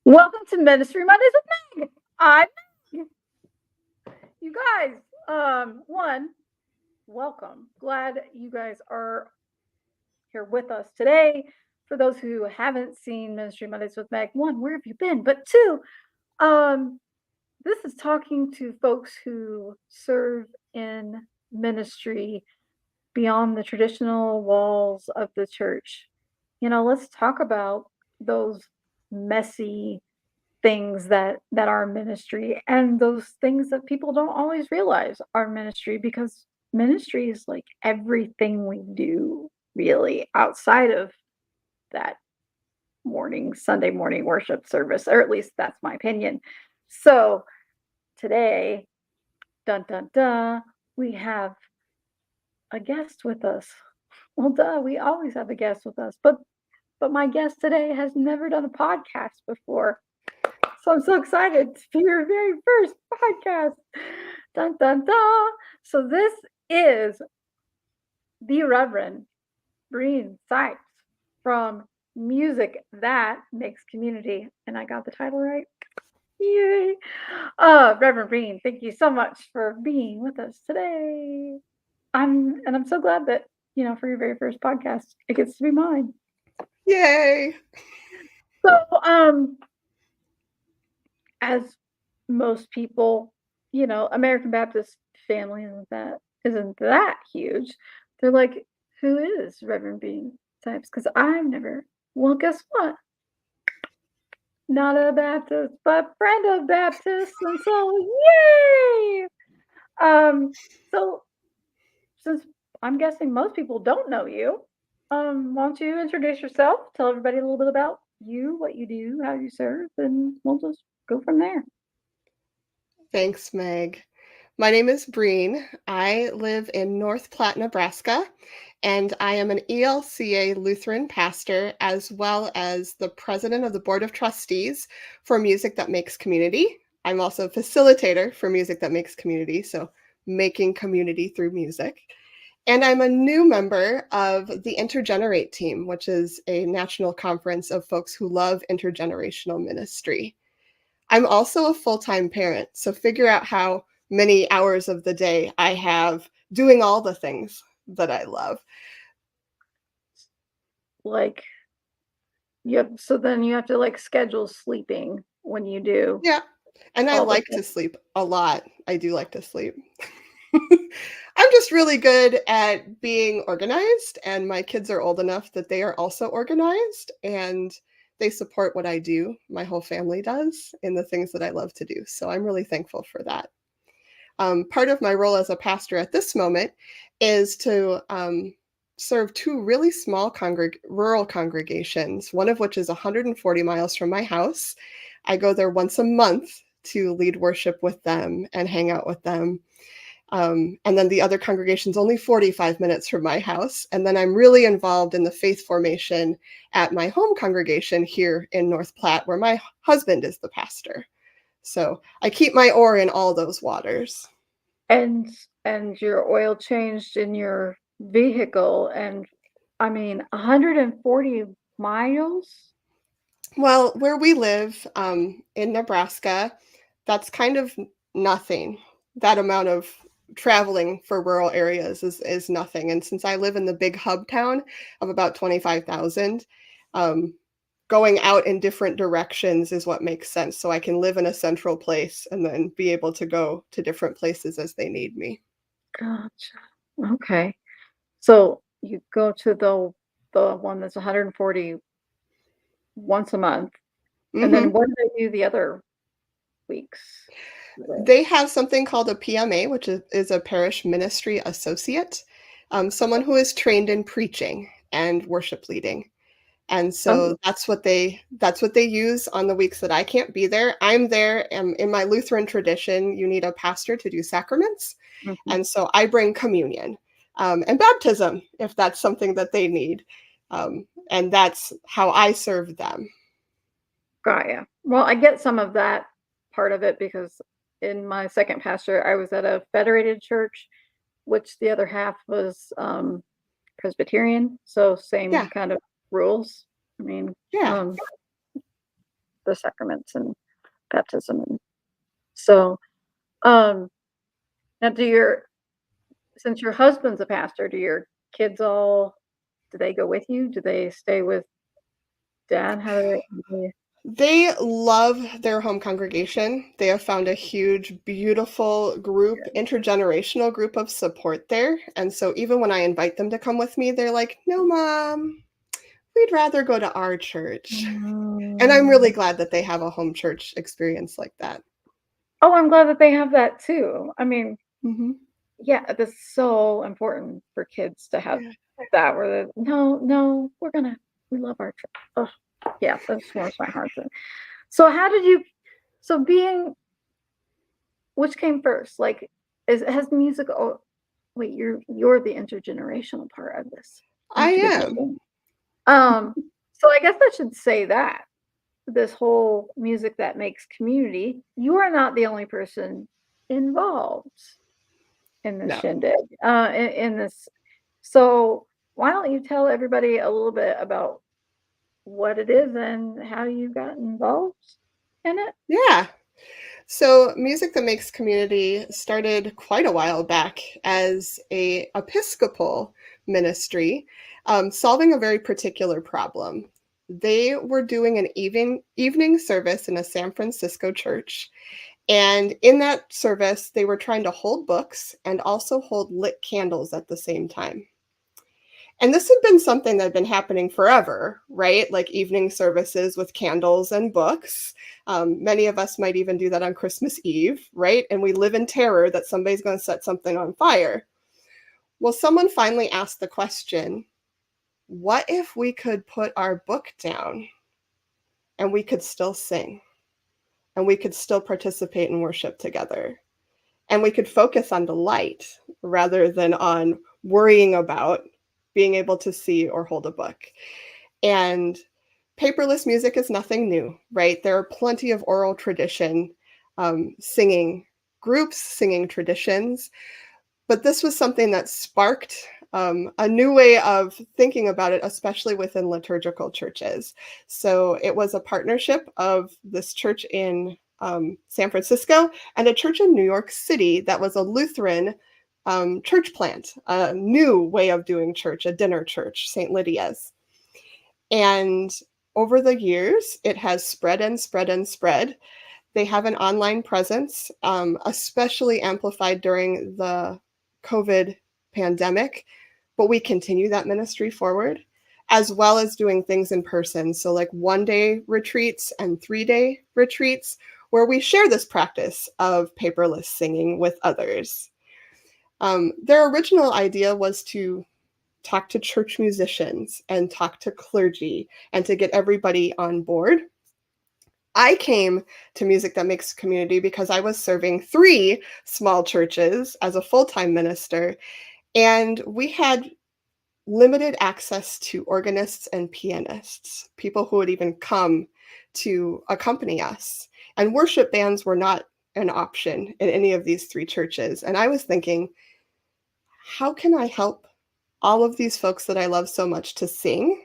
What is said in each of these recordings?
Welcome to Ministry Mondays with Meg. I'm Meg. You guys, welcome. Glad you guys are here with us today. For those who haven't seen Ministry Mondays with Meg, one, where have you been? But two, this is talking to folks who serve in ministry beyond the traditional walls of the church. Let's talk about those messy things that are ministry, and those things that people don't always realize are ministry, because ministry is like everything we do really outside of that Sunday morning worship service, or at least that's my opinion. So today, dun dun dun, we have a guest with us. Well, duh, we always have a guest with us, but my guest today has never done a podcast before. So I'm so excited to be your very first podcast. Dun, dun, dun. So this is the Reverend Breen Sipes from Music That Makes Community. And I got the title right. Yay. Reverend Breen, thank you so much for being with us today. I'm so glad that, for your very first podcast, it gets to be mine. Yay. So, as most people, American Baptist family isn't that huge. They're like, who is Reverend Breen Sipes? Because I've never. Well, guess what? Not a Baptist, but friend of Baptists, and so yay! So since I'm guessing most people don't know you, why don't you introduce yourself? Tell everybody a little bit about you, what you do, how you serve, and we'll just go from there. Thanks, Meg. My name is Breen. I live in North Platte, Nebraska, and I am an ELCA Lutheran pastor, as well as the president of the Board of Trustees for Music That Makes Community. I'm also a facilitator for Music That Makes Community, so making community through music. And I'm a new member of the Intergenerate team, which is a national conference of folks who love intergenerational ministry. I'm also a full-time parent, so figure out how many hours of the day I have doing all the things that I love. Like, so then you have to like schedule sleeping when you do. Yeah, and I all the like to things. sleep a lot. I do like to sleep. I'm just really good at being organized, and my kids are old enough that they are also organized, and they support what I do. My whole family does in the things that I love to do. So I'm really thankful for that. Part of my role as a pastor at this moment is to serve two really small rural congregations, one of which is 140 miles from my house. I go there once a month to lead worship with them and hang out with them. And then the other congregation's only 45 minutes from my house. And then I'm really involved in the faith formation at my home congregation here in North Platte, where my husband is the pastor. So I keep my oar in all those waters. And your oil changed in your vehicle, and I mean 140 miles. Well, where we live in Nebraska, that's kind of nothing. That amount of traveling for rural areas is nothing. And since I live in the big hub town of about 25,000, going out in different directions is what makes sense. So I can live in a central place and then be able to go to different places as they need me. Gotcha. Okay. So you go to the one that's 140 once a month, and then Hmm. what do they do the other weeks? They have something called a PMA, which is a parish ministry associate, someone who is trained in preaching and worship leading. And Oh, so that's what they use on the weeks that I can't be there. I'm there, and in my Lutheran tradition, you need a pastor to do sacraments, mhm. and so I bring communion and baptism if that's something that they need, and that's how I serve them. Got ya. Well, I get some of that part of it because in my second pastor, I was at a federated church, which the other half was Presbyterian, so same Yeah, kind of rules. I mean, yeah. um, the sacraments and baptism. And so, now since your husband's a pastor, do your kids all, do they go with you? Do they stay with dad? How do they? They love their home congregation. They have found a huge, beautiful group, intergenerational group of support there. And so even when I invite them to come with me, they're like, no, mom, we'd rather go to our church. And I'm really Mm. glad that they have a home church experience like that. Oh, I'm glad that they have that too. I mean, Hmm. yeah, that's so important for kids to have Yeah. that where they, no, no, we love our church. Oh, yeah, that just warms my heart. So how did you, so being, which came first? Like, has music, oh, wait, you're the intergenerational part of this. I Thank you for am. sharing. So I guess I should say that this whole music that makes community, you are not the only person involved in this No. shindig, in this. So why don't you tell everybody a little bit about what it is and how you got involved in it? Yeah. So, Music That Makes Community started quite a while back as a Episcopal ministry, solving a very particular problem. They were doing an evening service in a San Francisco church, and in that service, they were trying to hold books and also hold lit candles at the same time. And this had been something that had been happening forever, right? Like evening services with candles and books. Many of us might even do that on Christmas Eve, right? And we live in terror that somebody's going to set something on fire. Well, someone finally asked the question, what if we could put our book down and we could still sing and we could still participate in worship together? And we could focus on the light rather than on worrying about being able to see or hold a book. And paperless music is nothing new, right? There are plenty of oral tradition, singing groups, singing traditions, but this was something that sparked a new way of thinking about it, especially within liturgical churches. So it was a partnership of this church in San Francisco and a church in New York City that was a Lutheran church plant, a new way of doing church, a dinner church, St. Lydia's. And over the years, it has spread and spread and spread. They have an online presence, especially amplified during the COVID pandemic, but we continue that ministry forward, as well as doing things in person. So, like 1-day retreats and 3-day retreats, where we share this practice of paperless singing with others. Their original idea was to talk to church musicians and talk to clergy and to get everybody on board. I came to Music That Makes Community because I was serving 3 small churches as a full-time minister, and we had limited access to organists and pianists, people who would even come to accompany us. And worship bands were not an option in any of these 3 churches. And I was thinking, how can I help all of these folks that I love so much to sing?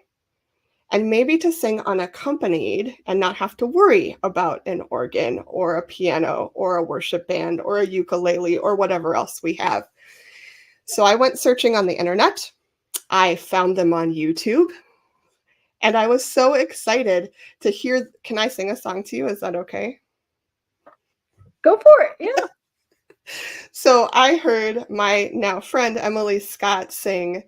And maybe to sing unaccompanied and not have to worry about an organ or a piano or a worship band or a ukulele or whatever else we have. So I went searching on the internet. I found them on YouTube. And I was so excited to hear. Can I sing a song to you? Is that okay? Go for it. Yeah. So I heard my now friend Emily Scott sing,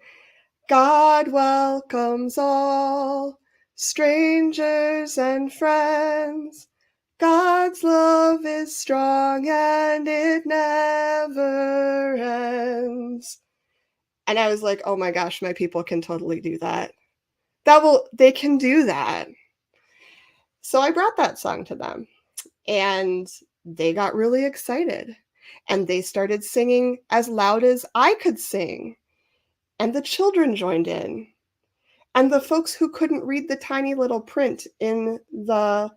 God welcomes all, strangers and friends. God's love is strong and it never ends. And I was like, oh my gosh, my people can totally do that. They can do that. So I brought that song to them and they got really excited and they started singing as loud as I could sing. And the children joined in. And the folks who couldn't read the tiny little print in the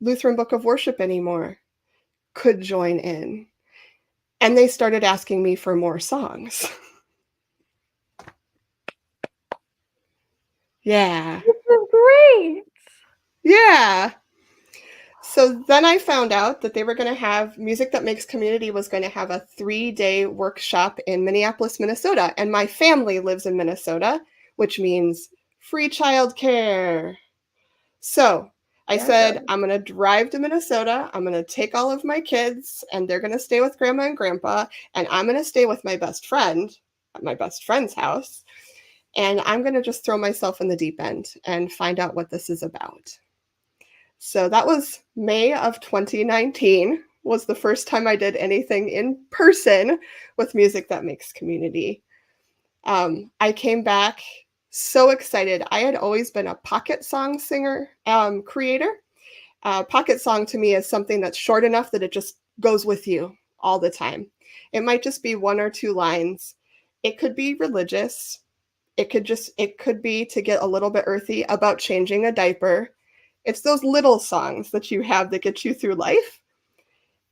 Lutheran Book of Worship anymore could join in. And they started asking me for more songs. Yeah. This is great. Yeah. So then I found out that they were going to have Music That Makes Community was going to have a 3-day workshop in Minneapolis, Minnesota. And my family lives in Minnesota, which means free childcare. So I Yeah, it said, does. I'm going to drive to Minnesota. I'm going to take all of my kids, and they're going to stay with grandma and grandpa. And I'm going to stay with my best friend at my best friend's house. And I'm going to just throw myself in the deep end and find out what this is about. So that was May of 2019 was the first time I did anything in person with Music That Makes Community. I came back so excited. I had always been a pocket song singer, creator. Pocket song to me is something that's short enough that it just goes with you all the time. It might just be 1 or 2 lines. It could be religious. It could be to get a little bit earthy about changing a diaper. It's those little songs that you have that get you through life.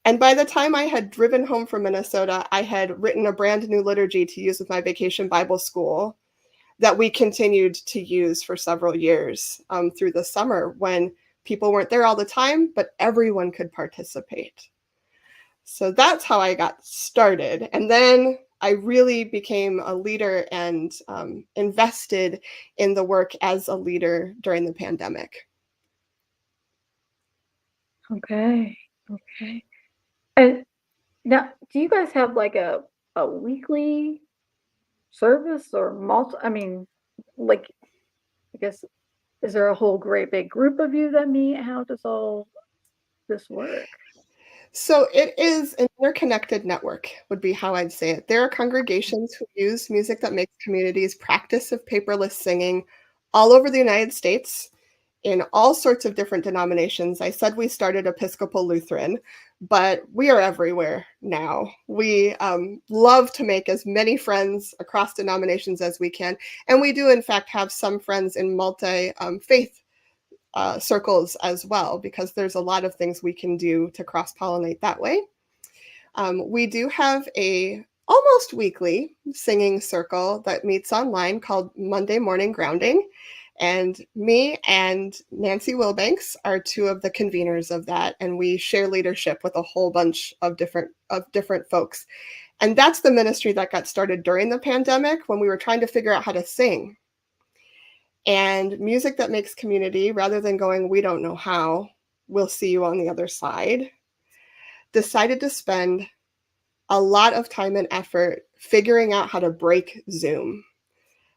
And by the time I had driven home from Minnesota, I had written a brand new liturgy to use with my vacation Bible school that we continued to use for several years through the summer when people weren't there all the time, but everyone could participate. So that's how I got started. And then I really became a leader and invested in the work as a leader during the pandemic. Okay. Okay. And now, do you guys have like a weekly service or I mean, like, I guess, is there a whole great big group of you that meet? How does all this work? So it is an interconnected network, would be how I'd say it. There are congregations who use Music That Makes Communities practice of paperless singing all over the United States in all sorts of different denominations. I said we started Episcopal Lutheran, but we are everywhere now. We love to make as many friends across denominations as we can. And we do, in fact, have some friends in multi faith circles as well, because there's a lot of things we can do to cross-pollinate that way. We do have a almost weekly singing circle that meets online called Monday Morning Grounding. And me and Nancy Wilbanks are 2 of the conveners of that, and we share leadership with a whole bunch of different folks. And that's the ministry that got started during the pandemic when we were trying to figure out how to sing. And Music That Makes Community, rather than going, we don't know how, we'll see you on the other side, decided to spend a lot of time and effort figuring out how to break Zoom,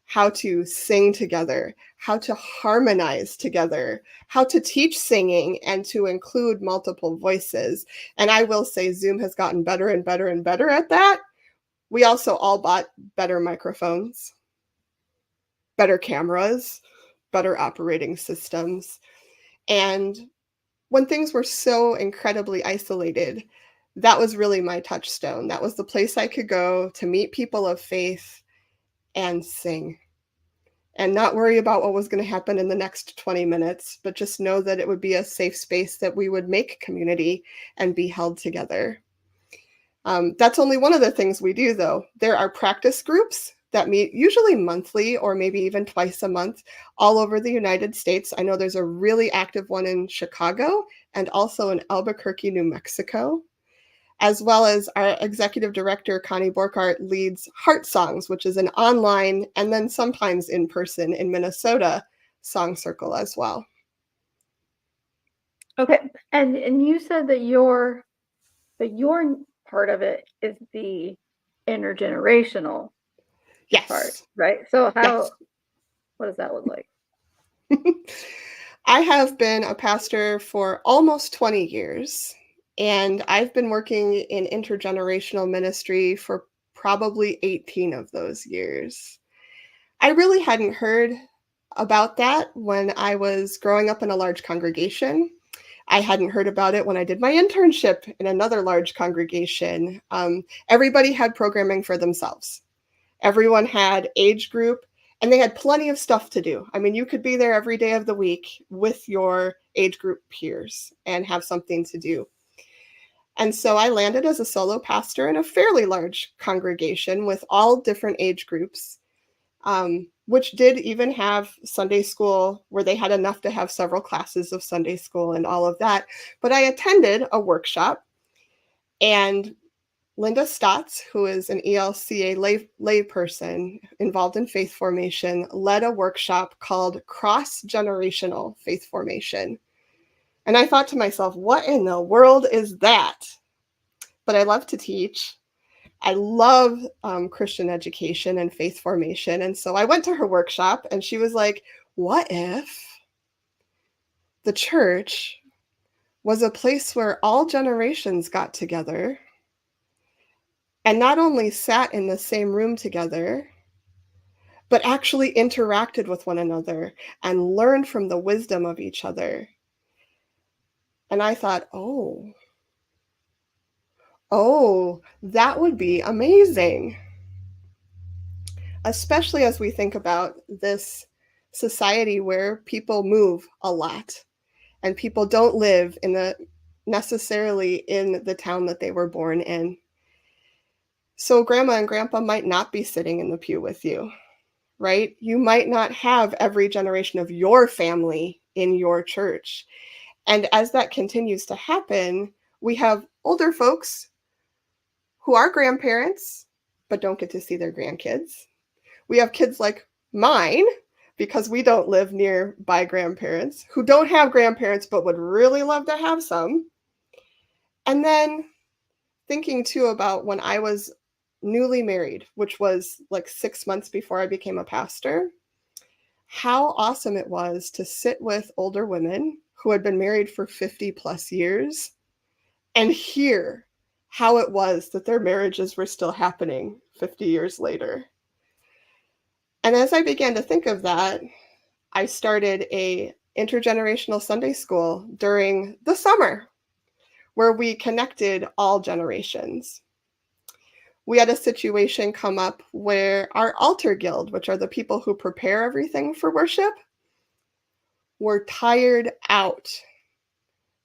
how to sing together, how to harmonize together, how to teach singing and to include multiple voices. And I will say Zoom has gotten better and better and better at that. We also all bought better microphones, better cameras, better operating systems. And when things were so incredibly isolated, that was really my touchstone. That was the place I could go to meet people of faith and sing and not worry about what was going to happen in the next 20 minutes, but just know that it would be a safe space that we would make community and be held together. That's only one of the things we do, though. There are practice groups that meet usually monthly or maybe even twice a month all over the United States. I know there's a really active one in Chicago and also in Albuquerque, New Mexico, as well as our executive director, Connie Borkart, leads Heart Songs, which is an online and then sometimes in person in Minnesota song circle as well. Okay. And you said that your part of it is the intergenerational part, Yes. right? So Yes. what does that look like? I have been a pastor for almost 20 years, and I've been working in intergenerational ministry for probably 18 of those years. I really hadn't heard about that when I was growing up in a large congregation. I hadn't heard about it when I did my internship in another large congregation. Everybody had programming for themselves. Everyone had age group, and they had plenty of stuff to do. I mean, you could be there every day of the week with your age group peers and have something to do. And so I landed as a solo pastor in a fairly large congregation with all different age groups. which did even have Sunday school where they had enough to have several classes of Sunday school and all of that. But I attended a workshop, and Linda Stotts, who is an ELCA lay person involved in faith formation, led a workshop called Cross-Generational Faith Formation. And I thought to myself, what in the world is that? But I love to teach. I love Christian education and faith formation. And so I went to her workshop, and she was like, what if the church was a place where all generations got together and not only sat in the same room together, but actually interacted with one another and learned from the wisdom of each other? And I thought, that would be amazing. Especially as we think about this society where people move a lot and people don't live necessarily in the town that they were born in. So grandma and grandpa might not be sitting in the pew with you, right? You might not have every generation of your family in your church. And as that continues to happen, we have older folks who are grandparents, but don't get to see their grandkids. We have kids like mine, because we don't live nearby grandparents, who don't have grandparents, but would really love to have some. And then thinking too about when I was newly married, which was like 6 months before I became a pastor, how awesome it was to sit with older women who had been married for 50 plus years and hear how it was that their marriages were still happening 50 years later. And as I began to think of that, I started a intergenerational Sunday school during the summer where we connected all generations. We had a situation come up where our altar guild, which are the people who prepare everything for worship, were tired out.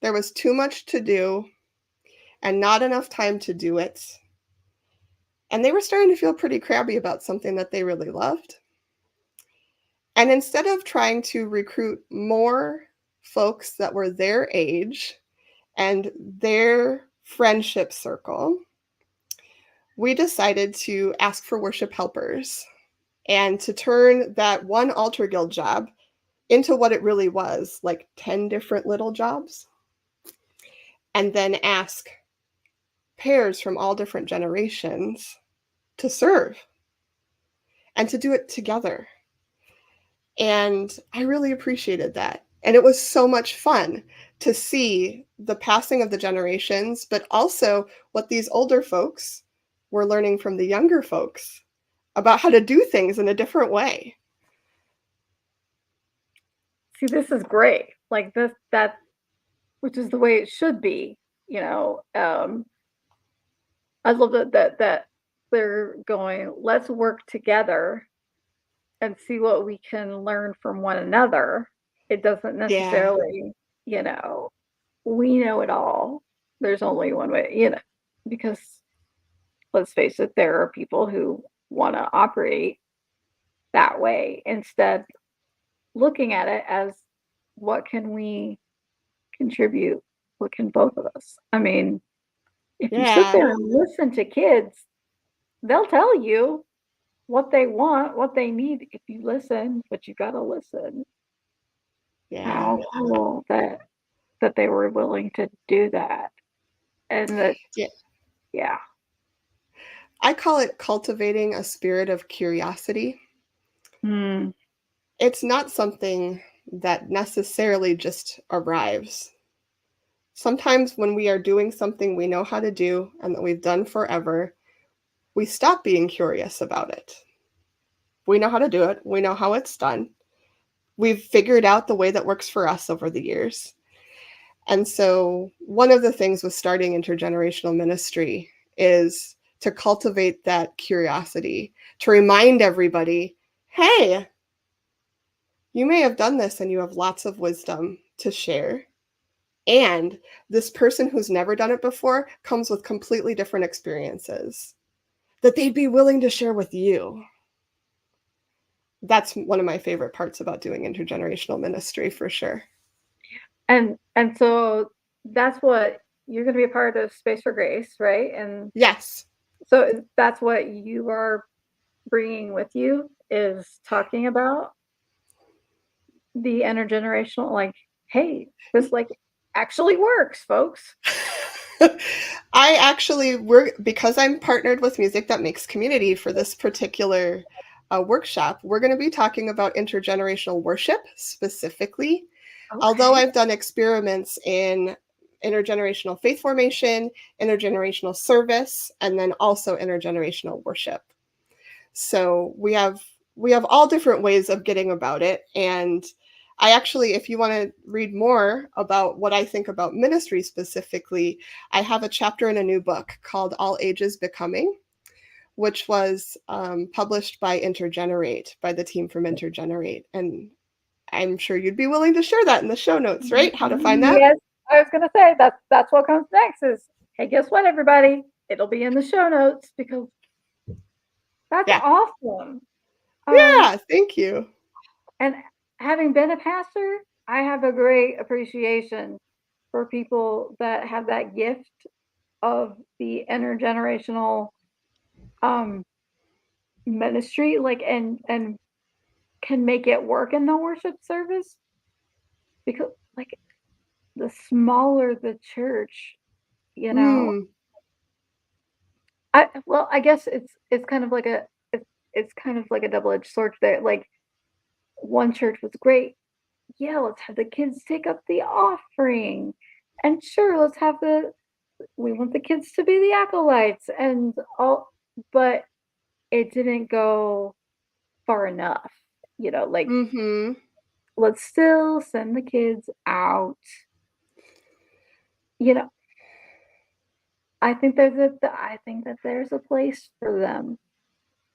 There was too much to do and not enough time to do it. And they were starting to feel pretty crabby about something that they really loved. And instead of trying to recruit more folks that were their age and their friendship circle, we decided to ask for worship helpers and to turn that one altar guild job into what it really was, like 10 different little jobs, and then ask pairs from all different generations to serve and to do it together. And I really appreciated that. And it was so much fun to see the passing of the generations, but also what these older folks were learning from the younger folks about how to do things in a different way. See, this is great. Like that, which is the way it should be, you know. I love that they're going, let's work together and see what we can learn from one another. It doesn't Yeah. necessarily, you know, we know it all. There's only one way, you know, because let's face it, there are people who want to operate that way instead looking at it as what can we contribute? What can both of us? I mean, if you sit Yeah. there and listen to kids, they'll tell you what they want, what they need if you listen, but you got to listen. Yeah. How cool that they were willing to do that. And that, Yeah. yeah. I call it cultivating a spirit of curiosity. Mm, It's not something that necessarily just arrives. Sometimes when we are doing something we know how to do and that we've done forever, we stop being curious about it. We know how to do it. We know how it's done. We've figured out the way that works for us over the years. And so one of the things with starting intergenerational ministry is to cultivate that curiosity, to remind everybody, hey, you may have done this and you have lots of wisdom to share. And this person who's never done it before comes with completely different experiences that they'd be willing to share with you. that's one of my favorite parts about doing intergenerational ministry for sure. And so that's what you're going to be a part of Space for Grace, right? And Yes. so that's what you are bringing with you, is talking about the intergenerational, like, hey, this like actually works, folks. I actually we're because I'm partnered with Music That Makes Community for this particular workshop, we're going to be talking about intergenerational worship specifically. Although Okay. I've done experiments in intergenerational faith formation, intergenerational service, and then also intergenerational worship. So we have all different ways of getting about it. And I actually, if you want to read more about what I think about ministry specifically, I have a chapter in a new book called All Ages Becoming, which was published by Intergenerate, by the team from Intergenerate. And I'm sure you'd be willing to share that in the show notes, right? How to find that? Yes, I was gonna say that's what comes next is, hey, guess what, everybody? It'll be in the show notes because that's Yeah. awesome. Um, Yeah. Thank you. and having been a pastor, I have a great appreciation for people that have that gift of the intergenerational um ministry, like, and can make it work in the worship service, because like the smaller the church, you know, Mm, I guess it's kind of like it's kind of like a double-edged sword there. Like, one church was great. Yeah, let's have the kids take up the offering. And sure, let's have we want the kids to be the acolytes and all, but it didn't go far enough. Like, mm-hmm. let's still send the kids out. You know, I think that there's a place for them.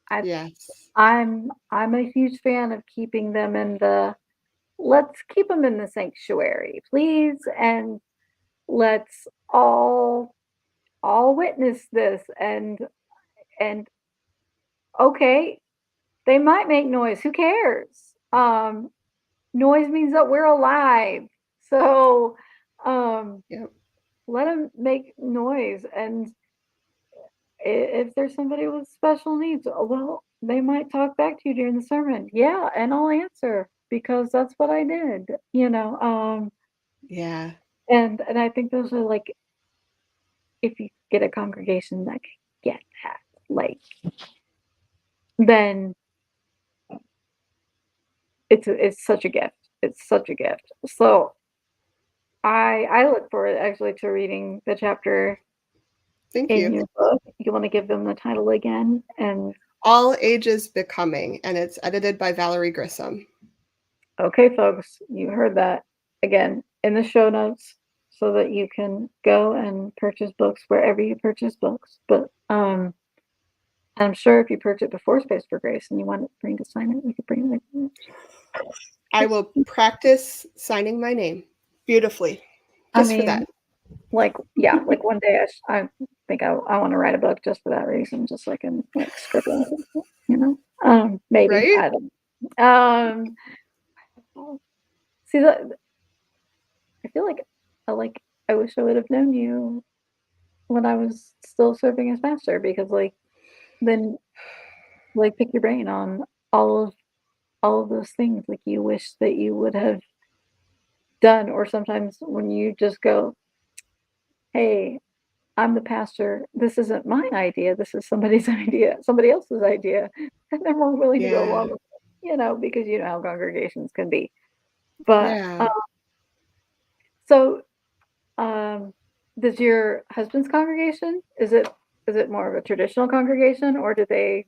I Yes. I'm a huge fan of keeping them in let's keep them in the sanctuary, please, and let's all witness this, and okay, they might make noise, who cares? Noise means that we're alive. So, um, Yep. let them make noise, and if there's somebody with special needs, well, they might talk back to you during the sermon. Yeah, and I'll answer because that's what I did, Yeah. and I think those are like, if you get a congregation that can get that, like, then it's such a gift. It's such a gift. So I look forward actually to reading the chapter Thank in you. your book. You want to give them the title again? And All Ages Becoming, and it's edited by Valerie Grissom. okay, folks, you heard that again in the show notes so that you can go and purchase books wherever you purchase books. But I'm sure if you purchase it before Space for Grace and you want to bring to sign it, you could bring it with I you. will practice signing my name beautifully I just for that. mean, like, yeah, like one day I think I want to write a book just for that reason, just so I can like scribble, maybe Right? I don't. See that, I feel like I wish I would have known you when I was still serving as pastor, because like then, like, pick your brain on all of those things like you wish that you would have done, or sometimes when you just go, hey, I'm the pastor. This isn't my idea. This is somebody's idea, somebody else's idea. And they're more willing to go Yeah. along with it, because you know how congregations can be. But Yeah. so, um, does your husband's congregation, is it more of a traditional congregation, or do they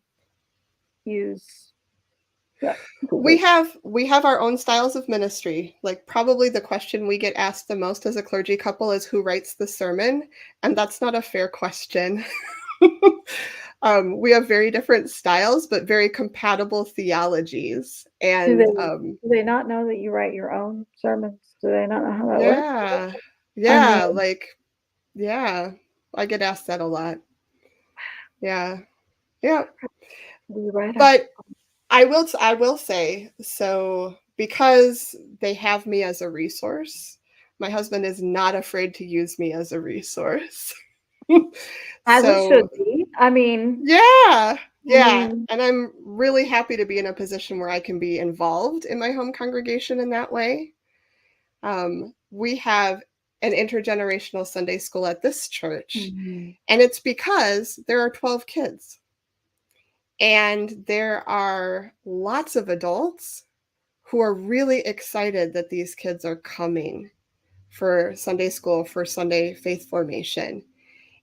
use that? We have our own styles of ministry. Like probably the question we get asked the most as a clergy couple is who writes the sermon, and that's not a fair question. We have very different styles, but very compatible theologies. And Do they not know that you write your own sermons? Do they not know how that works? yeah, I mean, yeah, like yeah, I get asked that a lot. Yeah, yeah. we write our But own. I will say, so because they have me as a resource, my husband is not afraid to use me as a resource. As it So, should be. I mean yeah, I yeah, mean and I'm really happy to be in a position where I can be involved in my home congregation in that way. We have an intergenerational Sunday school at this church, Mhm. and it's because there are 12 kids, and there are lots of adults who are really excited that these kids are coming for Sunday school, for Sunday faith formation.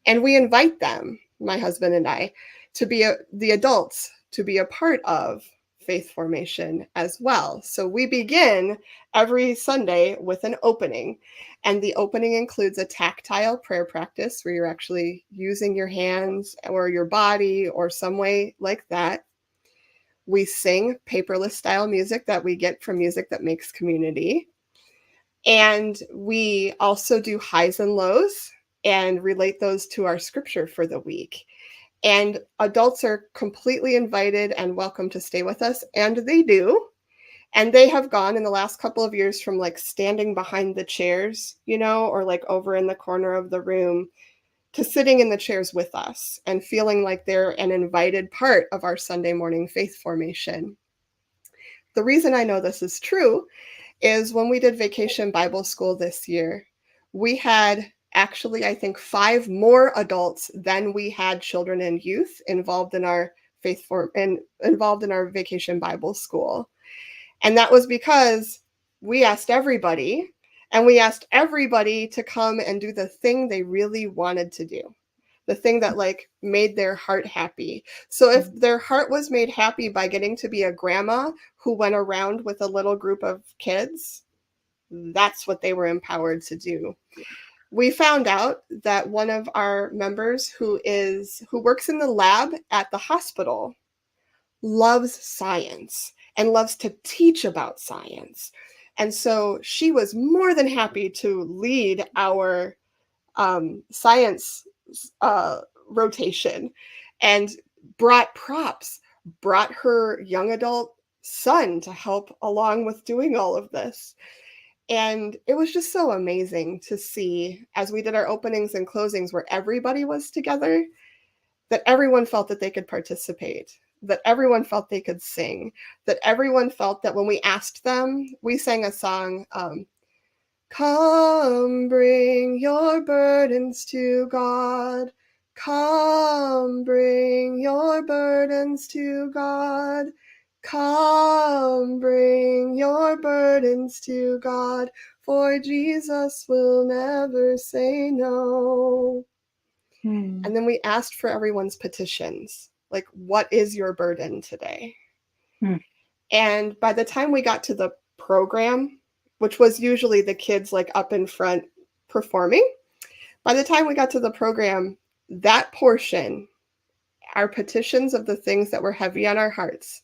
And we invite them, my husband and I, to be the adults, to be a part of faith formation as well. So we begin every Sunday with an opening. And the opening includes a tactile prayer practice where you're actually using your hands or your body or some way like that. We sing paperless style music that we get from Music That Makes Community. And we also do highs and lows and relate those to our scripture for the week. And adults are completely invited and welcome to stay with us, and they do. And they have gone in the last couple of years from like standing behind the chairs, or like over in the corner of the room to sitting in the chairs with us and feeling like they're an invited part of our Sunday morning faith formation. The reason I know this is true is when we did Vacation Bible School this year, we had actually, I think, 5 more adults than we had children and youth involved in our faith form and involved in our Vacation Bible School. And that was because we asked everybody, and we asked everybody to come and do the thing they really wanted to do, the thing that like made their heart happy. So if their heart was made happy by getting to be a grandma who went around with a little group of kids, that's what they were empowered to do. We found out that one of our members who works in the lab at the hospital loves science and loves to teach about science. And so she was more than happy to lead our science uh, rotation and brought props, brought her young adult son to help along with doing all of this. And it was just so amazing to see as we did our openings and closings where everybody was together, that everyone felt that they could participate, that everyone felt they could sing, that everyone felt that when we asked them, we sang a song, come bring your burdens to God. Come bring your burdens to God. Come bring your burdens to God, for Jesus will never say no. Hmm. And then we asked for everyone's petitions. Like, what is your burden today? Hmm. And by the time we got to the program, which was usually the kids like up in front performing, by the time we got to the program, that portion, our petitions of the things that were heavy on our hearts,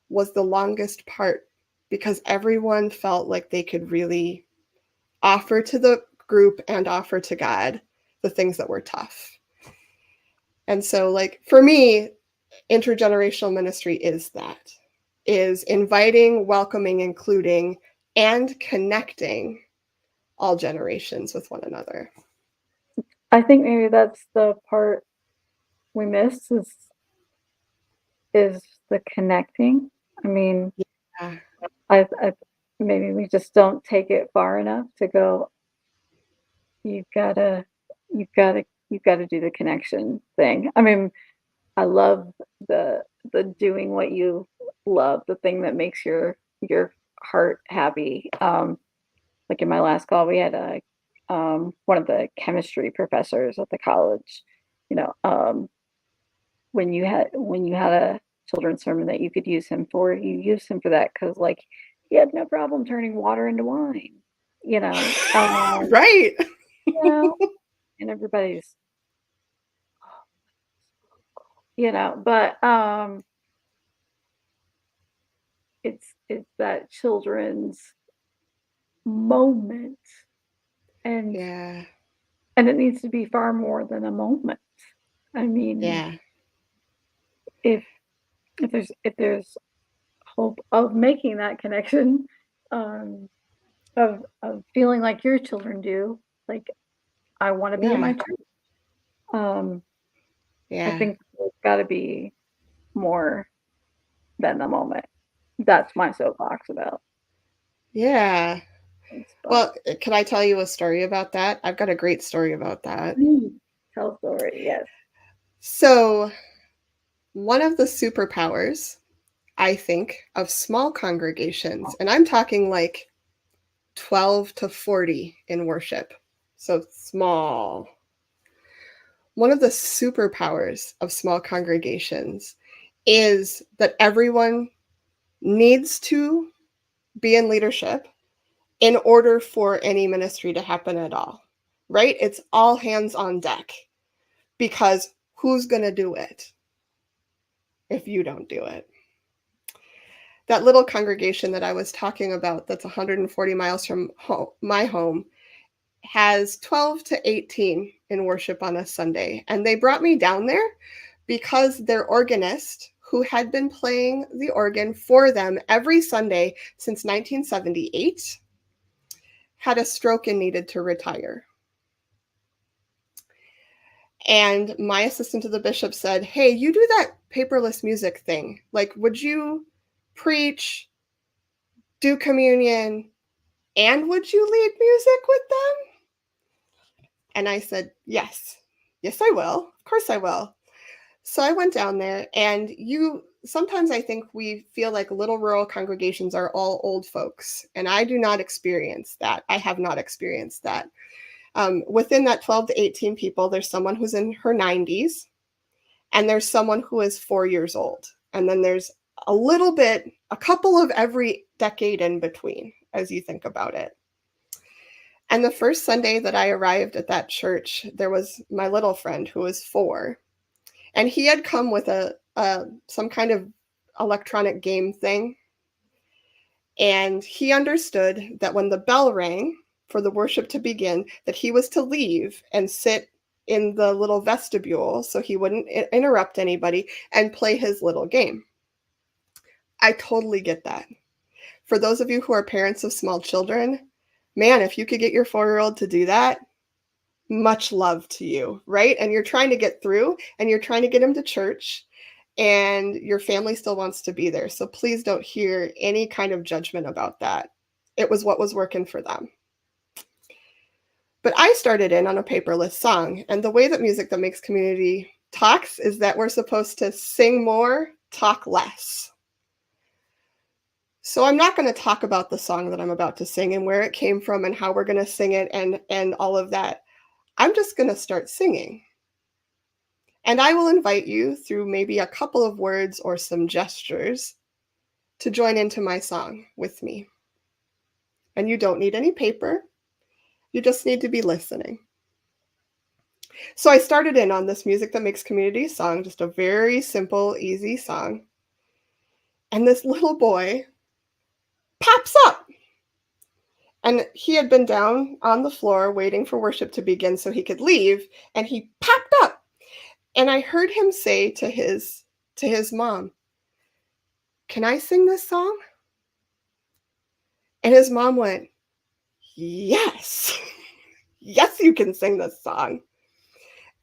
was the longest part because everyone felt like they could really offer to the group and offer to God the things that were tough. And so, like, for me, intergenerational ministry is inviting, welcoming, including, and connecting all generations with one another. I think maybe that's the part we miss is the connecting. I mean, Yeah. I maybe we just don't take it far enough to go, you've gotta you've gotta you've gotta do the connection thing. I mean, I love the the doing what you love, the thing that makes your heart happy. Like in my last call, we had a one of the chemistry professors at the college, you know, when you had a children's sermon that you could use him for, you used him for that because like he had no problem turning water into wine, you know. Right. You know, and everybody's, but it's that children's moment, and Yeah. and it needs to be far more than a moment. I mean, Yeah. if if there's hope of making that connection, um, of feeling like your children do, like, "I wanna be in my Yeah. truth." Um, I Yeah. think there's gotta be more than the moment. That's my soapbox about Yeah. things, but Well, can I tell you a story about that? I've got a great story about that. tell a story, yes. So, one of the superpowers, I think, of small congregations, and I'm talking like 12 to 40 in worship, so small. One of the superpowers of small congregations is that everyone needs to be in leadership in order for any ministry to happen at all, right? It's all hands on deck because who's going to do it if you don't do it? That little congregation that I was talking about, that's 140 miles from my home, has 12 to 18 in worship on a Sunday. And they brought me down there because their organist, who had been playing the organ for them every Sunday since 1978, had a stroke and needed to retire. And my assistant to the bishop said, "Hey, you do that paperless music thing. Like, would you preach, do communion, and would you lead music with them?" And I said, "Yes. Yes, I will. Of course I will." So I went down there, and sometimes I think we feel like little rural congregations are all old folks, and I do not experience that. I have not experienced that. Within that 12 to 18 people, there's someone who's in her 90s, and there's someone who is 4 years old. And then there's a couple of every decade in between, as you think about it. And the first Sunday that I arrived at that church, there was my little friend who was 4, and he had come with some kind of electronic game thing. And he understood that when the bell rang for the worship to begin, that he was to leave and sit in the little vestibule so he wouldn't interrupt anybody and play his little game. I totally get that. For those of you who are parents of small children, man, if you could get your 4-year-old to do that, much love to you, right? And you're trying to get through and you're trying to get him to church and your family still wants to be there. So please don't hear any kind of judgment about that. It was what was working for them. But I started in on a paperless song. And the way that Music That Makes Community talks is that we're supposed to sing more, talk less. So I'm not going to talk about the song that I'm about to sing and where it came from and how we're going to sing it and all of that. I'm just going to start singing. And I will invite you through maybe a couple of words or some gestures to join into my song with me. And you don't need any paper. You just need to be listening. So I started in on this Music That Makes Community song, just a very simple, easy song. And this little boy pops up. And he had been down on the floor waiting for worship to begin so he could leave. And he popped up. And I heard him say to his mom, "Can I sing this song?" And his mom went, "Yes, yes, you can sing this song."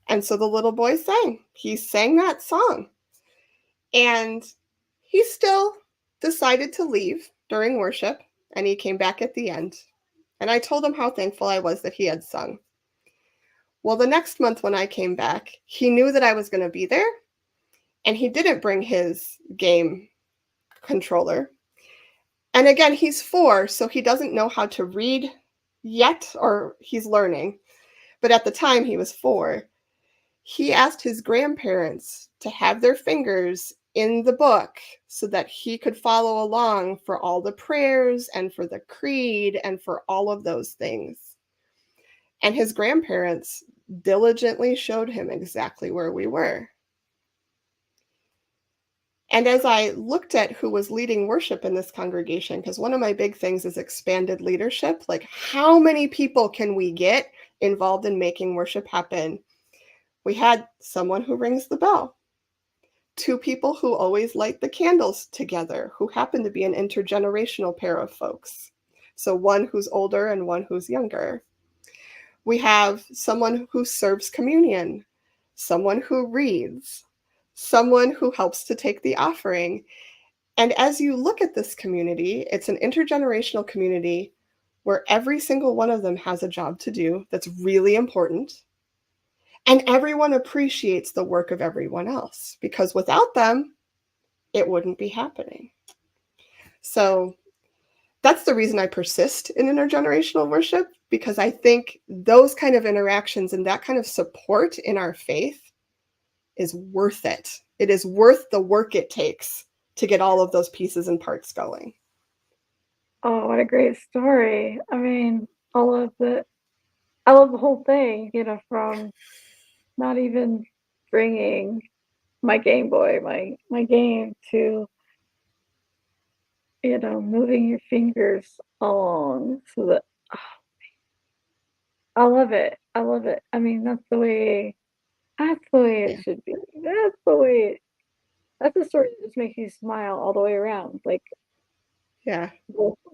And so the little boy sang. He sang that song. And he still decided to leave during worship, and he came back at the end. And I told him how thankful I was that he had sung. Well, the next month when I came back, he knew that I was going to be there, and he didn't bring his game controller. And again, he's 4, so he doesn't know how to read yet, or he's learning. But at the time he was 4, he asked his grandparents to have their fingers in the book so that he could follow along for all the prayers and for the creed and for all of those things. And his grandparents diligently showed him exactly where we were. And as I looked at who was leading worship in this congregation, because one of my big things is expanded leadership, like how many people can we get involved in making worship happen? We had someone who rings the bell. two people who always light the candles together, who happen to be an intergenerational pair of folks. So one who's older and one who's younger. We have someone who serves communion, someone who reads, someone who helps to take the offering. And as you look at this community, it's an intergenerational community where every single one of them has a job to do that's really important. And everyone appreciates the work of everyone else, because without them, it wouldn't be happening. So that's the reason I persist in intergenerational worship, because I think those kind of interactions and that kind of support in our faith is worth it. It is worth the work it takes to get all of those pieces and parts going. Oh, what a great story. I mean, I love the whole thing, you know, from not even bringing my Game Boy, my game to, you know, moving your fingers along so that I love it. I love it. I mean, that's the way it Yeah. should be. That's the way that's a story that just makes you smile all the way around. Like Yeah.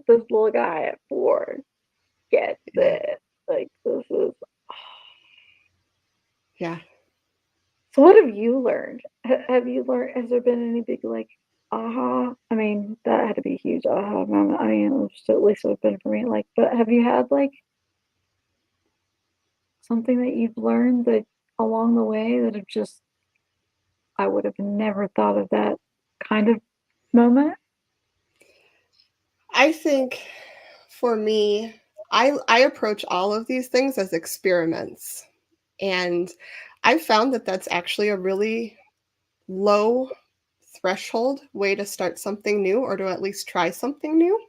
this little guy at 4 gets Yeah. it. Like this is Yeah. so what have you learned? Have you learned, has there been any big like aha? I mean, that had to be a huge aha moment. I mean, it was at least it would have been for me. Like, but have you had like something that you've learned that along the way that have just I would have never thought of that kind of moment? I think for me, I approach all of these things as experiments. And I found that that's actually a really low threshold way to start something new, or to at least try something new.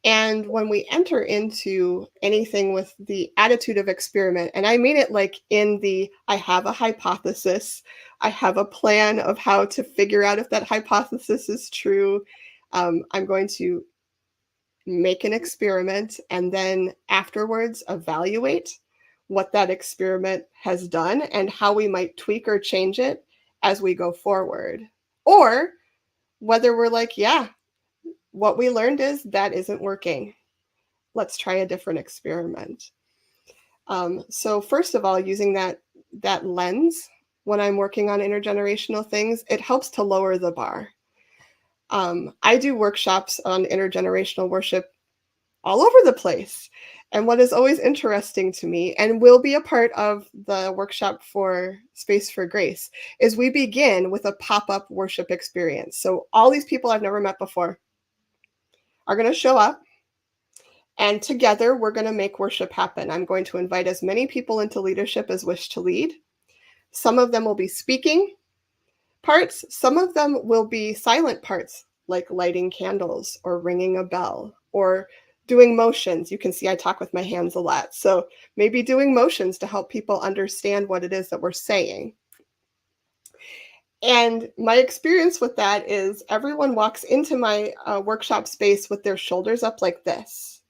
And when we enter into anything with the attitude of experiment, and I mean it like in the I have a hypothesis, I have a plan of how to figure out if that hypothesis is true. I'm going to make an experiment and then afterwards evaluate what that experiment has done and how we might tweak or change it as we go forward. Or whether we're like, yeah, what we learned is that isn't working. Let's try a different experiment. So first of all, using that lens when I'm working on intergenerational things, it helps to lower the bar. I do workshops on intergenerational worship all over the place. And what is always interesting to me, and will be a part of the workshop for Space for Grace, is we begin with a pop-up worship experience. So all these people I've never met before are going to show up, and together we're going to make worship happen. I'm going to invite as many people into leadership as wish to lead. Some of them will be speaking parts. Some of them will be silent parts, like lighting candles or ringing a bell or doing motions. You can see I talk with my hands a lot. So maybe doing motions to help people understand what it is that we're saying. And my experience with that is everyone walks into my workshop space with their shoulders up like this,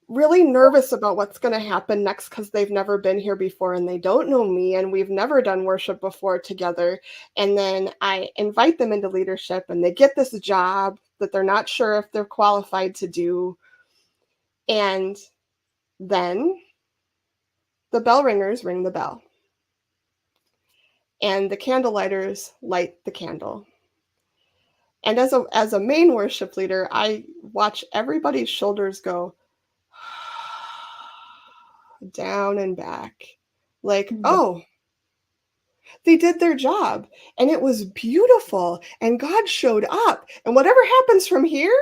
really nervous about what's going to happen next because they've never been here before and they don't know me and we've never done worship before together. And then I invite them into leadership and they get this job that they're not sure if they're qualified to do. And then the bell ringers ring the bell and the candle lighters light the candle. And as a main worship leader, I watch everybody's shoulders go down and back. Like, oh, they did their job and it was beautiful and God showed up. And whatever happens from here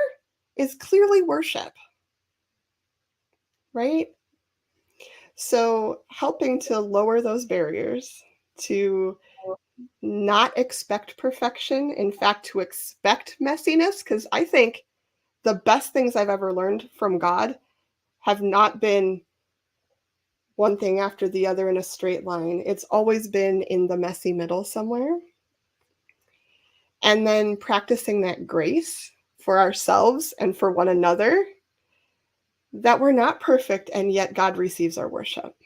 is clearly worship, right? So helping to lower those barriers, to not expect perfection, in fact, to expect messiness, because I think the best things I've ever learned from God have not been one thing after the other in a straight line. It's always been in the messy middle somewhere. And then practicing that grace for ourselves and for one another, that we're not perfect and yet God receives our worship.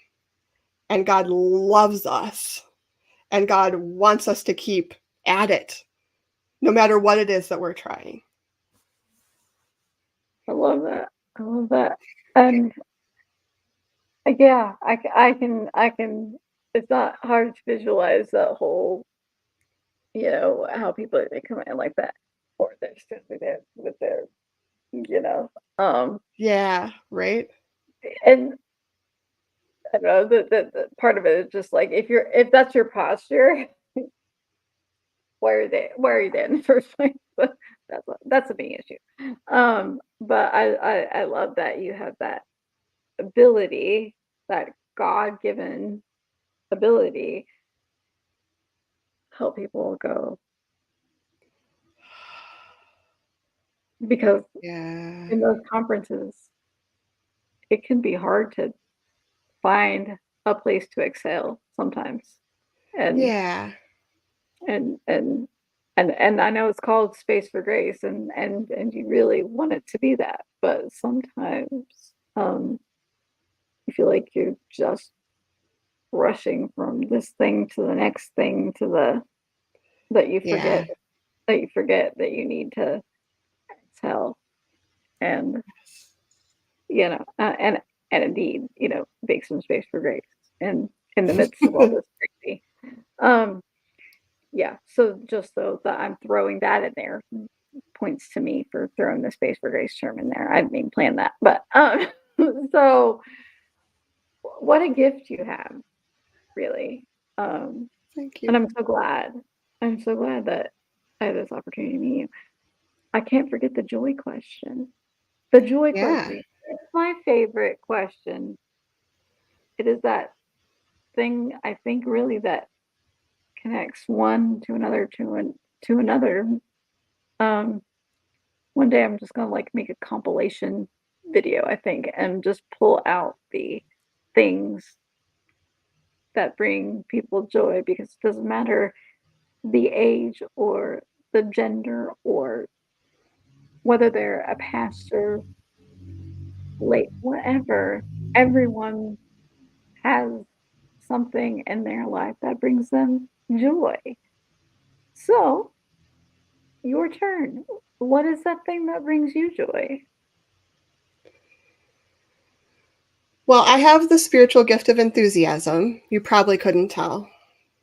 And God loves us. And God wants us to keep at it, no matter what it is that we're trying. I love that. I love that. And yeah, I can, it's not hard to visualize that whole, how people, they come in like that, or they're standing there with their, you know, um, Yeah, right? and I don't know, the part of it is just like, if that's your posture, why are you there in the first place? But that's a big issue. But I love that you have that ability, that God-given ability, help people go, because Yeah. in those conferences, it can be hard to find a place to exhale sometimes. And Yeah. and and and I know it's called Space for Grace, and you really want it to be that, but sometimes um you feel like you're just rushing from this thing to the next thing to the that you forget Yeah. that you need to exhale. And and indeed, make some space for grace and in the midst of all this crazy. Um, yeah. So just so that I'm throwing that in there points to me for throwing the space for grace term in there. I didn't even plan that, but so what a gift you have, really. Um, Thank and you. I'm so glad. I'm so glad that I had this opportunity to meet you. I can't forget the joy question. The joy Yeah. question. It's my favorite question. It is that thing, I think, really, that connects one to another to another. Um, one day I'm just gonna like make a compilation video, I think, and just pull out the things that bring people joy, because it doesn't matter the age or the gender or whether they're a pastor, late, whatever. Everyone has something in their life that brings them joy. So, your turn. What is that thing that brings you joy? Well, I have the spiritual gift of enthusiasm. You probably couldn't tell.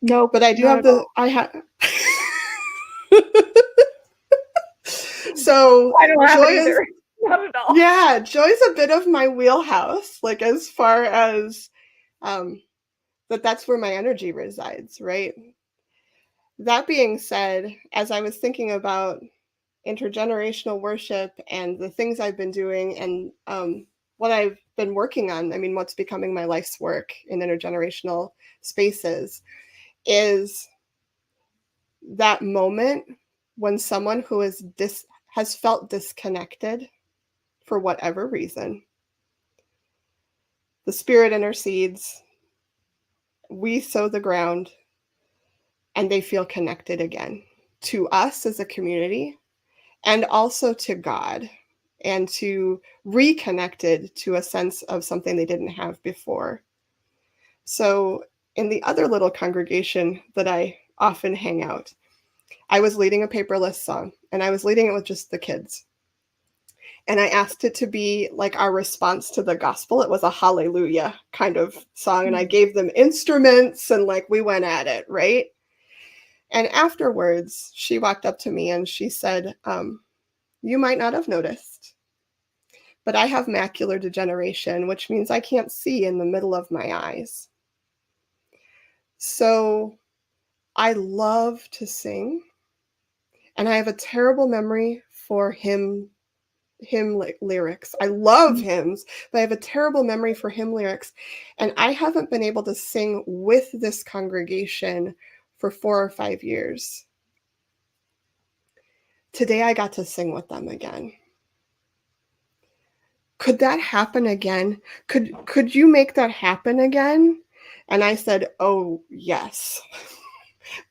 Nope, But I do not have at all. I have so I don't have joy it is either. Not at all. yeah, joy is a bit of my wheelhouse, like as far as um that's where my energy resides, right? That being said, as I was thinking about intergenerational worship and the things I've been doing and what I've been working on, I mean, what's becoming my life's work in intergenerational spaces is that moment when someone who has felt disconnected for whatever reason, the spirit intercedes, we sow the ground, and they feel connected again to us as a community and also to God, and to reconnected to a sense of something they didn't have before. So, in the other little congregation that I often hang out, I was leading a paperless song and I was leading it with just the kids. And I asked it to be like our response to the gospel. It was a hallelujah kind of song. And I Mm. gave them instruments and like we went at it, right? And afterwards, she walked up to me and she said, you might not have noticed, but I have macular degeneration, which means I can't see in the middle of my eyes. So I love to sing, and I have a terrible memory for lyrics. I love Mm. hymns, but I have a terrible memory for hymn lyrics, and I haven't been able to sing with this congregation for 4 or 5 years. Today I got to sing with them again. Could that happen again? Could you make that happen again? And I said, "Oh, yes."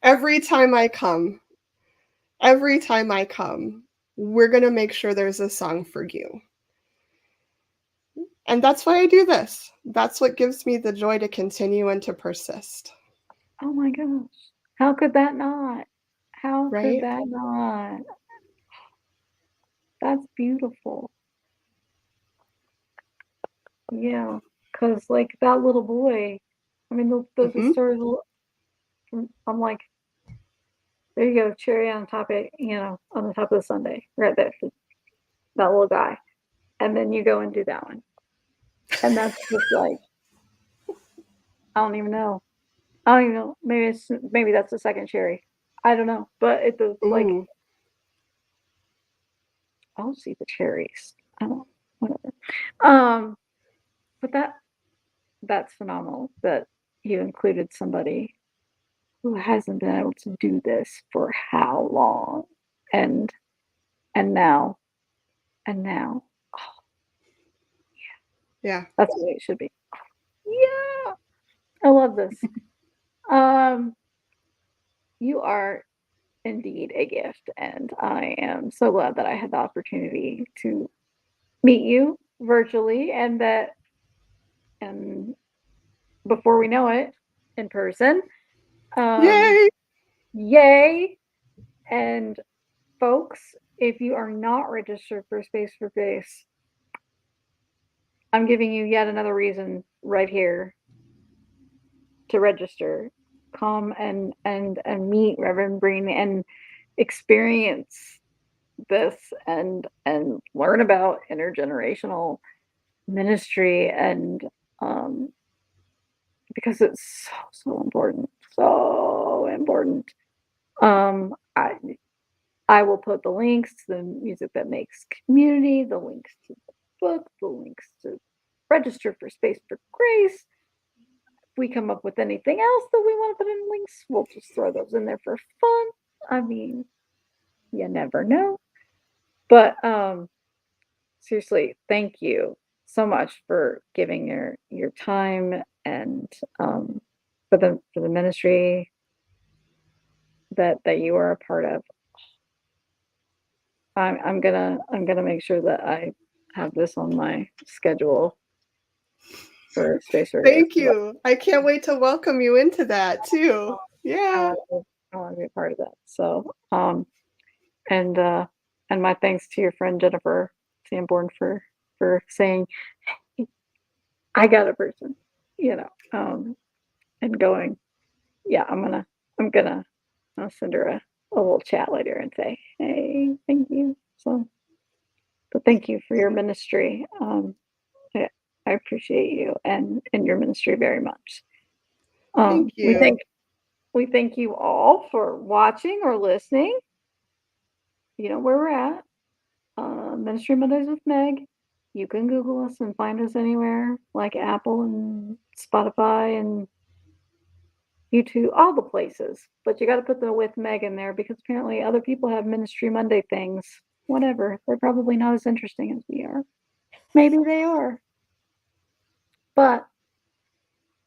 Every time I come, every time I come, we're going to make sure there's a song for you. And that's why I do this. That's what gives me the joy to continue and to persist. Oh my gosh. How could that not? How could right? that not? That's beautiful. Yeah. Cause like that little boy, I mean, the Mhm. stories, I'm like, there you go, cherry on top of, on the top of the sundae, right there, that little guy. And then you go and do that one. And that's just like, I don't even know. I don't even know. Maybe that's the second cherry. I don't know. But it's like, Ooh, I'll see the cherries. I don't whatever. Um, but that's phenomenal that you included somebody who hasn't been able to do this for how long? And and now and now. yeah. That's the way it should be. Yeah. I love this. Um, you are indeed a gift, and I am so glad that I had the opportunity to meet you virtually and before we know it, in person. Um, Yay! yay. And folks, if you are not registered for Space for Grace, I'm giving you yet another reason right here to register. Come and meet Reverend Breen and experience this and learn about intergenerational ministry and um because it's so important, so important. um i I will put the links to the music that makes community, the links to the book, the links to register for Space for Grace. If we come up with anything else that we want to put in links, we'll just throw those in there for fun. I mean, you never know. But seriously, thank you so much for giving your time and for the ministry that you are a part of. I'm gonna make sure that I have this on my schedule for Space for Grace Thank 'cause you. I can't wait to welcome you into that too. I Yeah. want to I want to be a part of that. So and uh and my thanks to your friend Jennifer Sanborn for saying I got a person, you know, and going, yeah, I'm gonna I'll send her a little chat later and say, hey, thank you. So, but thank you for your ministry. I, I appreciate you and your ministry very much. Thank Um, we you. thank we thank you all for watching or listening. You know where we're at. Ministry Mondays with Meg. You can Google us and find us anywhere like Apple and Spotify and YouTube, all the places. But you got to put the with Meg in there because apparently other people have Ministry Monday things. Whatever. They're probably not as interesting as we are. Maybe they are, but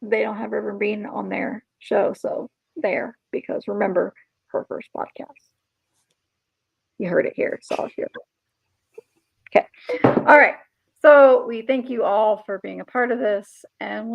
they don't have Reverend Bean on their show. So there, because remember her first podcast. You heard it here. It's all here. Okay. All right. So we thank you all for being a part of this and